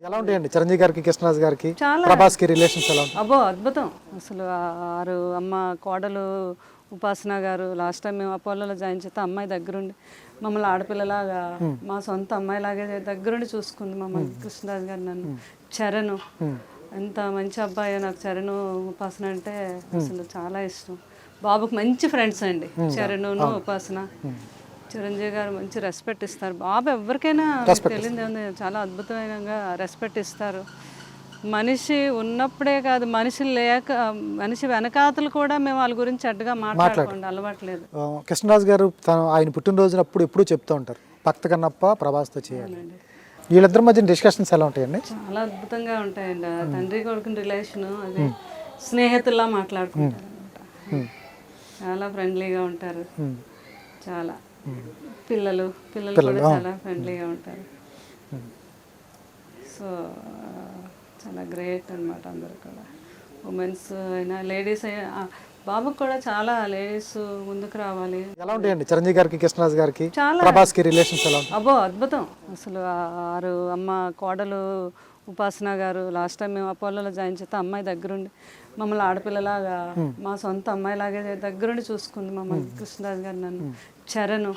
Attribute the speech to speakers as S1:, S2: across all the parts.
S1: ఎలా ఉంటాయండి చిరంజీవి గారికి కృష్ణరాజు గారికి
S2: చాలా
S1: ప్రభాస్ కి రిలేషన్స్ ఎలా ఉంటాయి?
S2: అబ్బో అద్భుతం అసలు ఆరు అమ్మ కోడలు ఉపాసన గారు లాస్ట్ టైం మేము అపోలోలో జాయిన్ చేస్తే అమ్మాయి దగ్గరుండి మమ్మల్ని ఆడపిల్లలాగా మా సొంత అమ్మాయిలాగే దగ్గరుండి చూసుకుంది మమ్మల్ని కృష్ణరాజు గారు నన్ను చరణ్ ఎంత మంచి అబ్బాయి నాకు చరణ్ ఉపాసన అంటే అసలు చాలా ఇష్టం బాబుకి మంచి ఫ్రెండ్స్ అండి చరణ్ ఉపాసన చిరంజీవి గారు మంచి రెస్పెక్ట్ ఇస్తారు బాబు ఎవరికైనా తెలియదు ఏముంది చాలా అద్భుతమైన రెస్పెక్ట్ ఇస్తారు మనిషి ఉన్నప్పుడే కాదు మనిషి లేక మనిషి వెనకాతలు కూడా మేము వాళ్ళ గురించి చెడ్డగా మాట్లాడుకోండి అలవాట్లేదు
S1: కృష్ణరాజు గారు ఆయన పుట్టినరోజునప్పుడు ఎప్పుడూ చెప్తూ ఉంటారు భక్త కన్నప్ప ప్రభాస్తో చేయాలి. వీళ్ళిద్దరి మధ్య డిస్కషన్స్ ఎలా ఉంటాయండి?
S2: చాలా అద్భుతంగా ఉంటాయండి తండ్రి కొడుకుని రిలేషన్ అది స్నేహితుల్లా మాట్లాడుకుంటారు అనమాట చాలా ఫ్రెండ్లీగా ఉంటారు చాలా పిల్లలు కూడా చాలా ఫ్రెండ్లీగా ఉంటారు సో చాలా గ్రేట్ అనమాట అందరు కూడా ఉమెన్స్ అయినా లేడీస్ అయినా బాబుకి కూడా చాలా లేడీస్ ముందుకు రావాలి.
S1: ఎలా ఉంటాయండి చిరంజీవి గారికి కృష్ణరాజు గారికి
S2: చాలా
S1: ప్రభాస్ కి రిలేషన్స్ ఎలా ఉంటాయి?
S2: అబ్బో అద్భుతం అసలు ఆరు అమ్మ కోడలు ఉపాసన గారు లాస్ట్ టైం మేము అపోలోలో జాయిన్ చేస్తే అమ్మాయి దగ్గరుండి మమ్మల్ని ఆడపిల్లలాగా మా సొంత అమ్మాయిలాగే దగ్గరుండి చూసుకుంది మమ్మల్ని కృష్ణరాజు గారు నన్ను చరణ్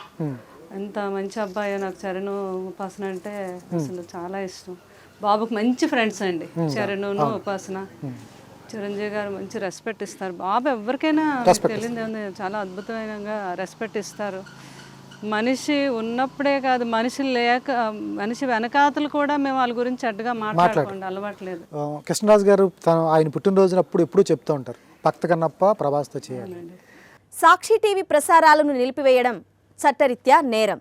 S2: ఎంత మంచి అబ్బాయి నాకు చరణ్ ఉపాసన అంటే అసలు చాలా ఇష్టం బాబుకి మంచి ఫ్రెండ్స్ అండి చరణ్ ఉపాసన చిరంజీవి గారు మంచి రెస్పెక్ట్ ఇస్తారు బాబు ఎవరికైనా తెలియదు ఏముంది చాలా అద్భుతమైన రెస్పెక్ట్ ఇస్తారు మనిషి ఉన్నప్పుడే కాదు మనిషి లేక మనిషి వెనకాతలు కూడా మేము వాళ్ళ గురించి చెడ్డగా మాట్లాడుకోండి అలవాట్లేదు
S1: కృష్ణరాజు గారు ఆయన పుట్టినరోజునప్పుడు ఎప్పుడూ చెప్తూ ఉంటారు భక్త కన్నప్ప ప్రభాస్తో చేయాలి.
S3: సాక్షి టీవీ ప్రసారాలను నిలిపివేయడం చట్టరీత్యా నేరం.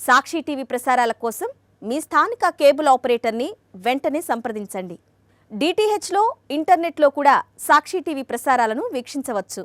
S3: సాక్షి టీవీ ప్రసారాల కోసం మీ స్థానిక కేబుల్ ఆపరేటర్ని వెంటనే సంప్రదించండి. డిటిహెచ్లో ఇంటర్నెట్లో కూడా సాక్షి టీవీ ప్రసారాలను వీక్షించవచ్చు.